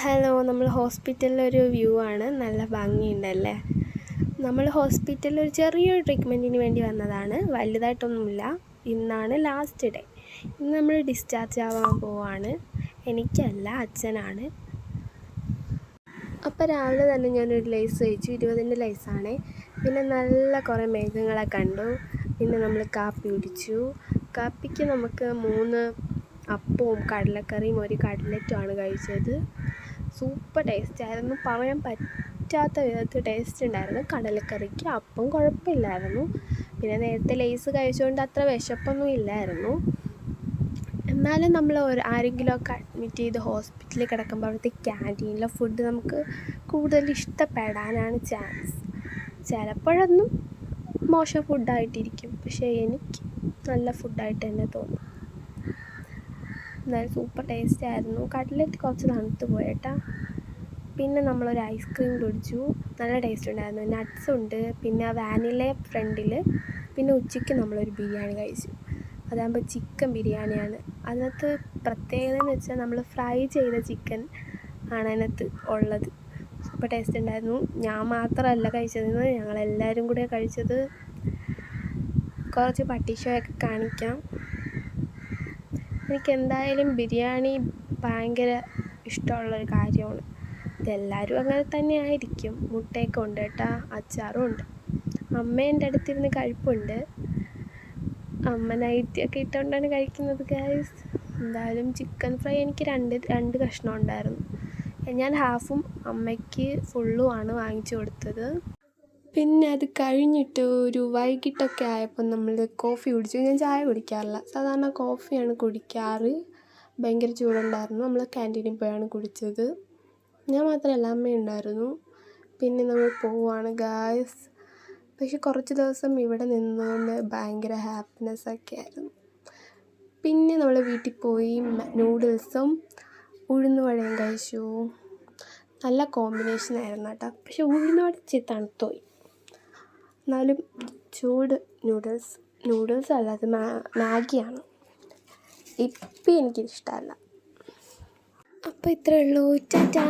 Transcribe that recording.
Hello, നമ്മൾ ഹോസ്പിറ്റലിലൊരു view ആണ്. നല്ല ഭംഗിയുണ്ടല്ലേ. നമ്മൾ ഹോസ്പിറ്റലിൽ ഒരു ചെറിയൊരു ട്രീറ്റ്മെൻറ്റിന് വേണ്ടി വന്നതാണ്. വലുതായിട്ടൊന്നുമില്ല. ഇന്നാണ് ലാസ്റ്റ് ഡേ. ഇന്ന് നമ്മൾ ഡിസ്ചാർജ് ആവാൻ പോവാണ്. എനിക്കല്ല, അച്ഛനാണ്. അപ്പോൾ രാവിലെ തന്നെ ഞാനൊരു ലേസ് കഴിച്ചു. 20ൻ്റെ ലേസാണ്. പിന്നെ നല്ല കുറേ മേഘങ്ങളെ കണ്ടു. പിന്നെ നമ്മൾ കാപ്പി കുടിച്ചു. കാപ്പിക്ക് നമുക്ക് 3 അപ്പവും കടലക്കറിയും ഒരു കട്ലറ്റുമാണ് കഴിച്ചത്. സൂപ്പർ ടേസ്റ്റായിരുന്നു. പറയാൻ പറ്റാത്ത വിധത്തിൽ ടേസ്റ്റ് ഉണ്ടായിരുന്നു. കടലക്കറിക്ക് അപ്പം കുഴപ്പമില്ലായിരുന്നു. പിന്നെ നേരത്തെ ലേസ് കഴിച്ചുകൊണ്ട് അത്ര വിശപ്പൊന്നും ഇല്ലായിരുന്നു. എന്നാലും നമ്മൾ ആരെങ്കിലുമൊക്കെ അഡ്മിറ്റ് ചെയ്ത് ഹോസ്പിറ്റലിൽ കിടക്കുമ്പോൾ അവിടുത്തെ ക്യാൻറ്റീനിലെ ഫുഡ് നമുക്ക് കൂടുതൽ ഇഷ്ടപ്പെടാനാണ് ചാൻസ്. ചിലപ്പോഴൊന്നും മോശം ഫുഡായിട്ടിരിക്കും, പക്ഷേ എനിക്ക് നല്ല ഫുഡായിട്ട് തന്നെ തോന്നും. എന്നാലും സൂപ്പർ ടേസ്റ്റായിരുന്നു. കട്ലറ്റ് കുറച്ച് തണുത്ത് പോയേട്ടാ. പിന്നെ നമ്മളൊരു ഐസ്ക്രീം കുടിച്ചു. നല്ല ടേസ്റ്റ് ഉണ്ടായിരുന്നു. നട്ട്സ് ഉണ്ട്, പിന്നെ വാനില ഫ്രണ്ടിൽ. പിന്നെ ഉച്ചയ്ക്ക് നമ്മളൊരു ബിരിയാണി കഴിച്ചു. അതാകുമ്പോൾ ചിക്കൻ ബിരിയാണിയാണ്. അതിനകത്ത് പ്രത്യേകത എന്ന് വെച്ചാൽ നമ്മൾ ഫ്രൈ ചെയ്ത ചിക്കൻ ആണ് അതിനകത്ത് ഉള്ളത്. സൂപ്പർ ടേസ്റ്റ് ഉണ്ടായിരുന്നു. ഞാൻ മാത്രമല്ല കഴിച്ചത്, ഞങ്ങളെല്ലാവരും കൂടെ കഴിച്ചത്. കുറച്ച് പട്ടിഷോയൊക്കെ കാണിക്കാം. എനിക്കെന്തായാലും ബിരിയാണി ഭയങ്കര ഇഷ്ടമുള്ളൊരു കാര്യമാണ്. ഇതെല്ലാവരും അങ്ങനെ തന്നെ ആയിരിക്കും. മുട്ടയൊക്കെ ഉണ്ട് കേട്ടോ, അച്ചാറും ഉണ്ട്. അമ്മ എൻ്റെ അടുത്തിരുന്ന് കഴിപ്പുണ്ട്. അമ്മ നൈറ്റിയൊക്കെ ഇട്ടുകൊണ്ടാണ് കഴിക്കുന്നത് ഗൈസ്. എന്തായാലും ചിക്കൻ ഫ്രൈ എനിക്ക് രണ്ട് കഷ്ണം ഉണ്ടായിരുന്നു. ഞാൻ ഹാഫും അമ്മയ്ക്ക് ഫുള്ളുമാണ് വാങ്ങിച്ചു കൊടുത്തത്. പിന്നെ അത് കഴിഞ്ഞിട്ട് ഒരു വൈകിട്ടൊക്കെ ആയപ്പോൾ നമ്മൾ കോഫി കുടിച്ചു. ഞാൻ ചായ കുടിക്കാറില്ല, സാധാരണ കോഫിയാണ് കുടിക്കാറ്. ഭയങ്കര ചൂടുണ്ടായിരുന്നു. നമ്മൾ ക്യാൻറ്റീനിൽ പോയാണ് കുടിച്ചത്. ഞാൻ മാത്രമല്ല, അമ്മയുണ്ടായിരുന്നു. പിന്നെ നമ്മൾ പോവുകയാണ് ഗായ്സ്. പക്ഷെ കുറച്ച് ദിവസം ഇവിടെ നിന്നുകൊണ്ട് ഭയങ്കര ഹാപ്പിനെസ്സൊക്കെ ആയിരുന്നു. പിന്നെ നമ്മൾ വീട്ടിൽ പോയി നൂഡിൽസും ഉഴുന്നുവടയും കഴിച്ചു. നല്ല കോമ്പിനേഷനായിരുന്നു കേട്ടോ. പക്ഷെ ഉഴുന്നുവട ഇച്ചിരി തണുത്തുപോയി. എന്നാലും ചൂട് നൂഡിൽസ് അല്ല, അത് മാഗിയാണ്. ഇപ്പം എനിക്കിഷ്ടമല്ല. അപ്പോൾ ഇത്രയേ ഉള്ളൂ. ടാറ്റാ.